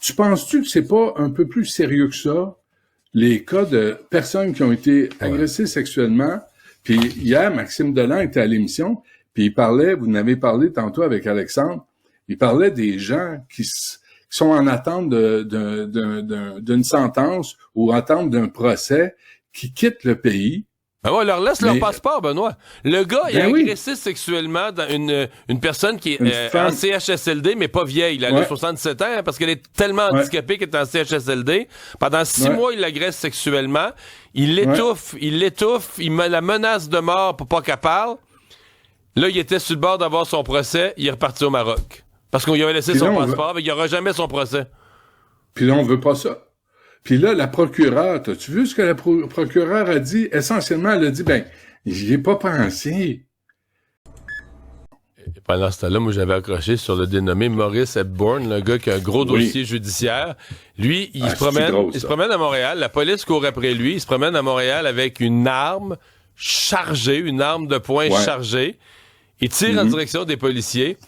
Tu penses-tu que c'est pas un peu plus sérieux que ça, les cas de personnes qui ont été agressées sexuellement? Puis hier, Maxime Delan était à l'émission, puis il parlait, vous en avez parlé tantôt avec Alexandre, il parlait des gens qui sont en attente d'une sentence ou en attente d'un procès, qui quittent le pays. Ben ouais, leur laisse leur passeport, Benoît. Le gars, il a agressé sexuellement dans une personne qui est en CHSLD, mais pas vieille. Elle a 67 ans, hein, parce qu'elle est tellement handicapée qu'elle est en CHSLD. Pendant 6 mois, il l'agresse sexuellement. Il l'étouffe, il la menace de mort pour pas qu'elle parle. Là, il était sur le bord d'avoir son procès, il est reparti au Maroc. Parce qu'on lui avait laissé son passeport, mais il n'y aura jamais son procès. Puis là, on veut pas ça. Puis là, la procureure, t'as-tu vu ce que la procureure a dit? Essentiellement, elle a dit, j'y ai pas pensé. Et pendant ce temps-là, moi, j'avais accroché sur le dénommé Maurice Hepburn, le gars qui a un gros dossier judiciaire. Lui, il se promène à Montréal, la police court après lui, il se promène à Montréal avec une arme chargée, une arme de poing chargée. Il tire en direction des policiers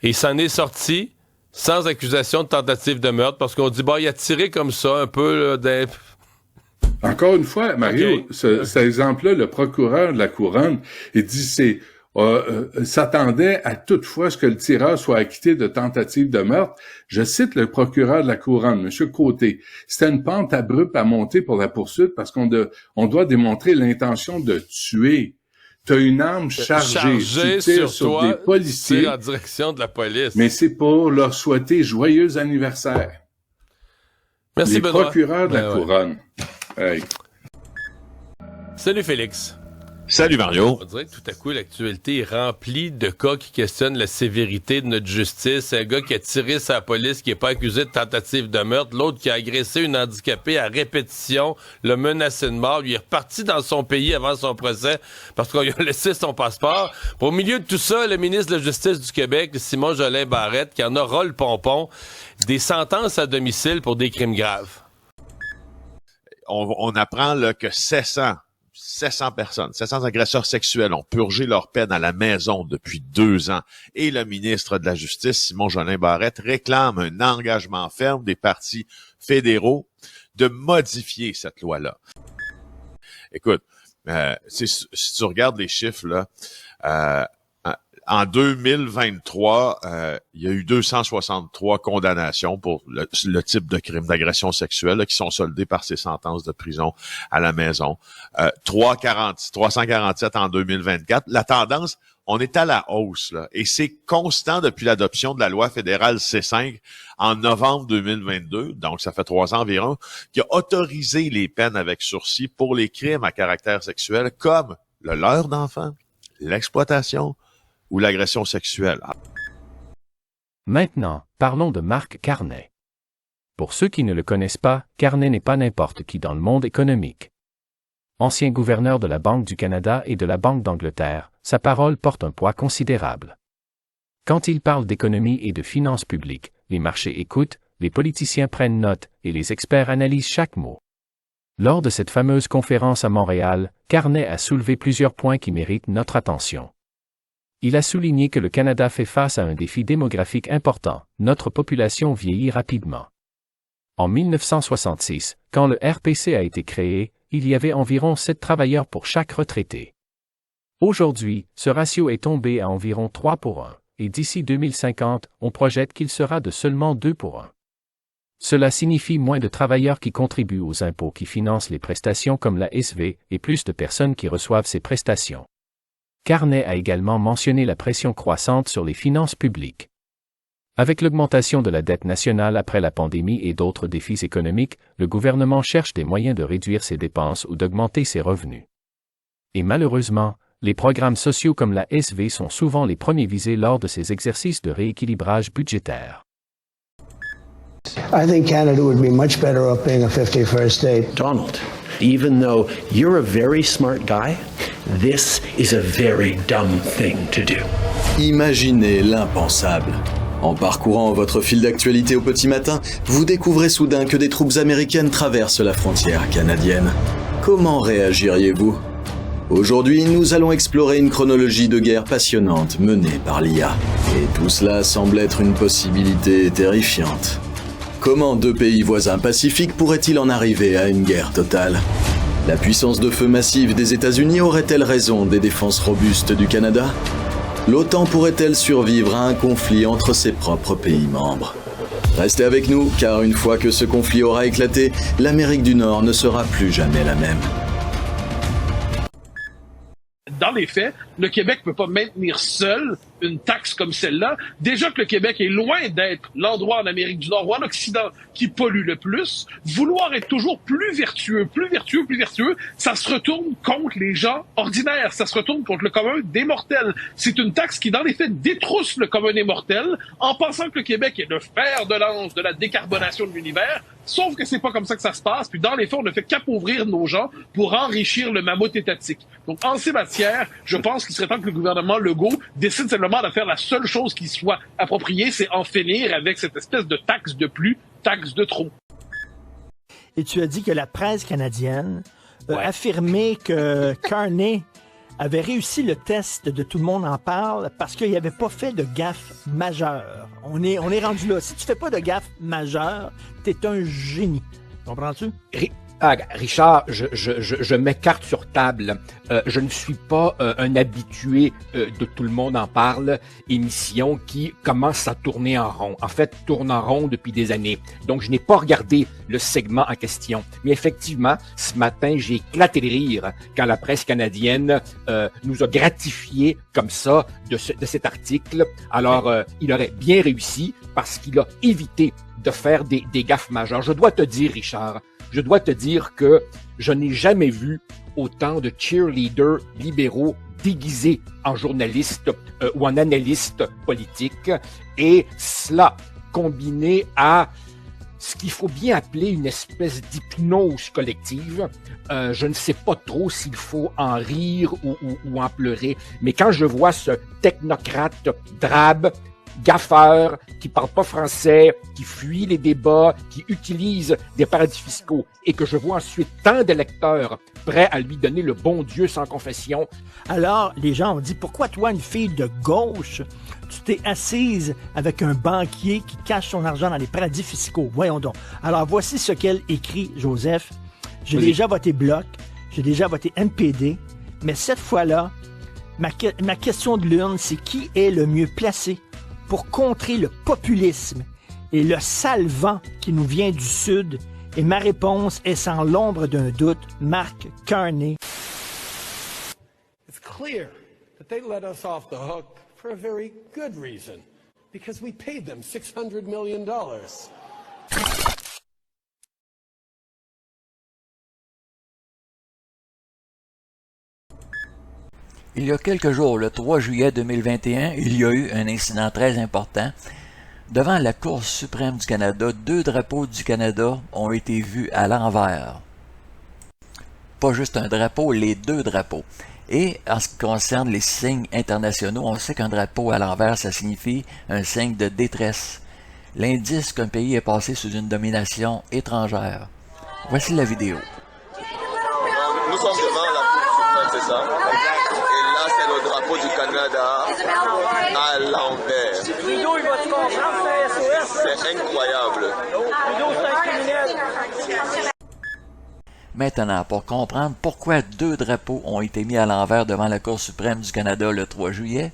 et il s'en est sorti sans accusation de tentative de meurtre, parce qu'on dit, il a tiré comme ça, un peu, là, Encore une fois, Mario, cet exemple-là, le procureur de la Couronne, il dit, s'attendait à toutefois ce que le tireur soit acquitté de tentative de meurtre. Je cite le procureur de la Couronne, M. Côté. C'était une pente abrupte à monter pour la poursuite parce qu'on doit démontrer l'intention de tuer. T'as une arme chargée tu tires sur toi, des policiers. Tire en direction de la police. Mais c'est pour leur souhaiter joyeux anniversaire. Merci, les Benoît. Procureurs de la Couronne. Hey. Salut, Félix. Salut, Mario. On dirait que tout à coup, l'actualité est remplie de cas qui questionnent la sévérité de notre justice. Un gars qui a tiré sa police, qui n'est pas accusé de tentative de meurtre. L'autre qui a agressé une handicapée à répétition, l'a menacé de mort. Lui est reparti dans son pays avant son procès parce qu'on lui a laissé son passeport. Au milieu de tout ça, le ministre de la Justice du Québec, Simon Jolin Barrette, qui en aura le pompon, des sentences à domicile pour des crimes graves. On apprend là, que 700 personnes, 700 agresseurs sexuels ont purgé leur peine à la maison depuis 2 ans. Et le ministre de la Justice, Simon Jolin Barrette, réclame un engagement ferme des partis fédéraux de modifier cette loi-là. Écoute, si tu regardes les chiffres, là, en 2023, il y a eu 263 condamnations pour le type de crime d'agression sexuelle là, qui sont soldées par ces sentences de prison à la maison. 347 en 2024. La tendance, on est à la hausse, là, et c'est constant depuis l'adoption de la loi fédérale C5 en novembre 2022, donc ça fait 3 ans environ, qui a autorisé les peines avec sursis pour les crimes à caractère sexuel comme le leurre d'enfants, l'exploitation ou l'agression sexuelle. Maintenant, parlons de Marc Carnet. Pour ceux qui ne le connaissent pas, Carnet n'est pas n'importe qui dans le monde économique. Ancien gouverneur de la Banque du Canada et de la Banque d'Angleterre, sa parole porte un poids considérable. Quand il parle d'économie et de finances publiques, les marchés écoutent, les politiciens prennent note et les experts analysent chaque mot. Lors de cette fameuse conférence à Montréal, Carnet a soulevé plusieurs points qui méritent notre attention. Il a souligné que le Canada fait face à un défi démographique important, notre population vieillit rapidement. En 1966, quand le RPC a été créé, il y avait environ 7 travailleurs pour chaque retraité. Aujourd'hui, ce ratio est tombé à environ 3 pour 1, et d'ici 2050, on projette qu'il sera de seulement 2 pour 1. Cela signifie moins de travailleurs qui contribuent aux impôts qui financent les prestations comme la SV, et plus de personnes qui reçoivent ces prestations. Carnet a également mentionné la pression croissante sur les finances publiques. Avec l'augmentation de la dette nationale après la pandémie et d'autres défis économiques, le gouvernement cherche des moyens de réduire ses dépenses ou d'augmenter ses revenus. Et malheureusement, les programmes sociaux comme la SV sont souvent les premiers visés lors de ces exercices de rééquilibrage budgétaire. I think Canada would be much better off being a 51st state. Donald, even though you're a very smart guy, this is a very dumb thing to do. Imaginez l'impensable. En parcourant votre fil d'actualité au petit matin, vous découvrez soudain que des troupes américaines traversent la frontière canadienne. Comment réagiriez-vous ? Aujourd'hui, nous allons explorer une chronologie de guerre passionnante menée par l'IA. Et tout cela semble être une possibilité terrifiante. Comment deux pays voisins pacifiques pourraient-ils en arriver à une guerre totale? La puissance de feu massive des États-Unis aurait-elle raison des défenses robustes du Canada? L'OTAN pourrait-elle survivre à un conflit entre ses propres pays membres? Restez avec nous, car une fois que ce conflit aura éclaté, l'Amérique du Nord ne sera plus jamais la même. Dans les faits, le Québec ne peut pas maintenir seul une taxe comme celle-là. Déjà que le Québec est loin d'être l'endroit en Amérique du Nord ou en Occident qui pollue le plus. Vouloir être toujours plus vertueux, ça se retourne contre les gens ordinaires. Ça se retourne contre le commun des mortels. C'est une taxe qui, dans les faits, détrousse le commun des mortels en pensant que le Québec est le fer de lance de la décarbonation de l'univers. Sauf que c'est pas comme ça que ça se passe. Puis dans les faits, on ne fait qu'appauvrir nos gens pour enrichir le mammouth étatique. Donc en ces matières, je pense qu'il serait temps que le gouvernement Legault décide simplement de faire la seule chose qui soit appropriée, c'est en finir avec cette espèce de taxe de plus, taxe de trop. Et tu as dit que la presse canadienne a affirmé que Carney avait réussi le test de Tout le monde en parle parce qu'il n'avait pas fait de gaffe majeure. On est rendu là. Si tu fais pas de gaffe majeure, t'es un génie. Comprends-tu? Richard, je mets carte sur table. Je ne suis pas un habitué de Tout le monde en parle, émission qui commence à tourner en rond. En fait, tourne en rond depuis des années. Donc, je n'ai pas regardé le segment en question. Mais effectivement, ce matin, j'ai éclaté de rire quand la presse canadienne nous a gratifié comme ça de cet article. Alors, il aurait bien réussi parce qu'il a évité de faire des gaffes majeures. Je dois te dire, Richard, que je n'ai jamais vu autant de cheerleaders libéraux déguisés en journalistes ou en analystes politiques. Et cela, combiné à ce qu'il faut bien appeler une espèce d'hypnose collective. Je ne sais pas trop s'il faut en rire ou en pleurer. Mais quand je vois ce technocrate drabe, gaffeur, qui parle pas français, qui fuit les débats, qui utilise des paradis fiscaux, et que je vois ensuite tant d'électeurs prêts à lui donner le bon Dieu sans confession. Alors, les gens ont dit, pourquoi toi, une fille de gauche, tu t'es assise avec un banquier qui cache son argent dans les paradis fiscaux? Voyons donc. Alors, voici ce qu'elle écrit, Joseph. J'ai déjà voté Bloc, j'ai déjà voté NPD, mais cette fois-là, ma question de l'urne, c'est qui est le mieux placé pour contrer le populisme et le sale vent qui nous vient du Sud? Et ma réponse est sans l'ombre d'un doute, Mark Carney. It's clear that they let us off the hook for a very good reason, because we paid them $600 million. Il y a quelques jours, le 3 juillet 2021, il y a eu un incident très important. Devant la Cour suprême du Canada, 2 drapeaux du Canada ont été vus à l'envers. Pas juste un drapeau, les 2 drapeaux. Et en ce qui concerne les signes internationaux, on sait qu'un drapeau à l'envers, ça signifie un signe de détresse. L'indice qu'un pays est passé sous une domination étrangère. Voici la vidéo. Nous sommes devant la Cour suprême, c'est ça? Le drapeau du Canada à l'envers. C'est incroyable. Maintenant, pour comprendre pourquoi 2 drapeaux ont été mis à l'envers devant la Cour suprême du Canada le 3 juillet,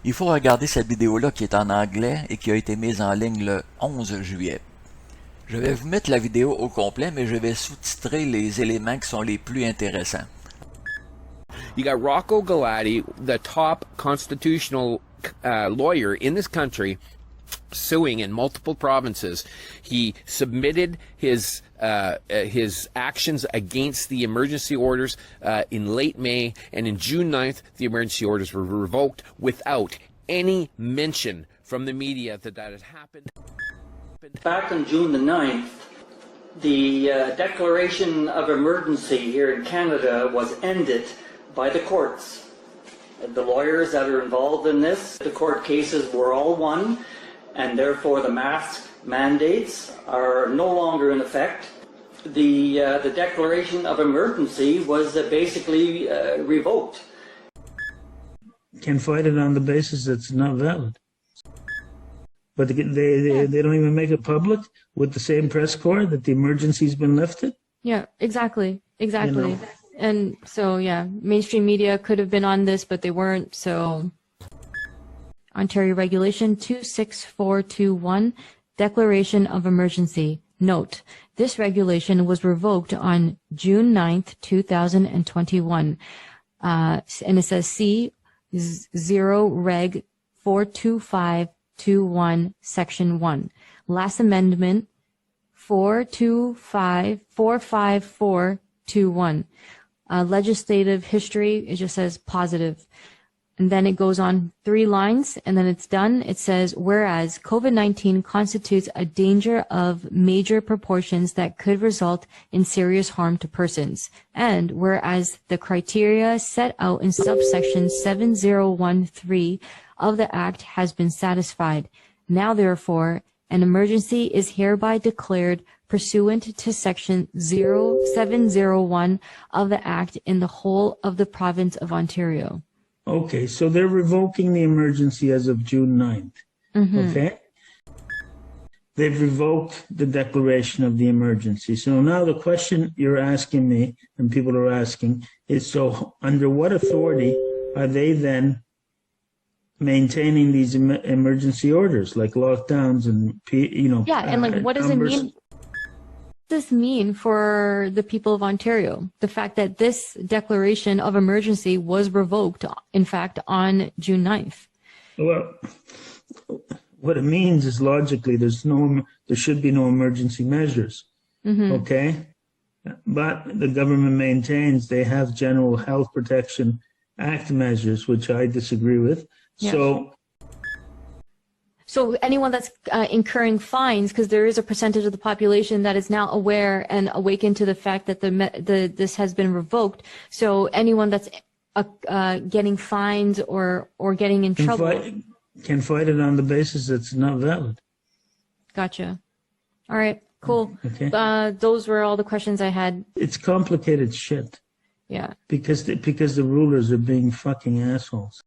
il faut regarder cette vidéo-là qui est en anglais et qui a été mise en ligne le 11 juillet. Je vais vous mettre la vidéo au complet, mais je vais sous-titrer les éléments qui sont les plus intéressants. You got Rocco Galati, the top constitutional lawyer in this country, suing in multiple provinces. He submitted his actions against the emergency orders in late May, and in June 9th, the emergency orders were revoked without any mention from the media that had happened. Back on June the 9th, the declaration of emergency here in Canada was ended by the courts. The lawyers that are involved in this, the court cases were all won, and therefore the mask mandates are no longer in effect. The declaration of emergency was basically revoked. Can fight it on the basis that it's not valid. But they don't even make it public. with the same press corps that the emergency's been lifted? Yeah, exactly. Exactly. You know. And so, yeah, mainstream media could have been on this, but they weren't. So, Ontario Regulation 26421, Declaration of Emergency. Note, this regulation was revoked on June 9th, 2021. And it says C 0 Reg 42521, Section 1. Last Amendment 45421. Legislative history, it just says positive. And then it goes on 3 lines, and then it's done. It says, whereas COVID-19 constitutes a danger of major proportions that could result in serious harm to persons. And whereas the criteria set out in subsection 7013 of the Act has been satisfied. Now, therefore, an emergency is hereby declared pursuant to Section 0701 of the Act in the whole of the province of Ontario. Okay, so they're revoking the emergency as of June 9th. Mm-hmm. Okay? They've revoked the declaration of the emergency. So now the question you're asking me, and people are asking, is so under what authority are they then maintaining these emergency orders, like lockdowns and, Yeah, and like, what does it mean? This mean for the people of Ontario? The fact that this declaration of emergency was revoked, in fact, on June 9th. Well, what it means is logically there should be no emergency measures. Mm-hmm. Okay? But the government maintains they have General Health Protection Act measures, which I disagree with. Yeah. So anyone that's incurring fines, because there is a percentage of the population that is now aware and awakened to the fact that this has been revoked. So anyone that's getting fines or getting in trouble can fight it on the basis that it's not valid. Gotcha. All right, cool. Okay. Those were all the questions I had. It's complicated shit. Yeah. Because the rulers are being fucking assholes.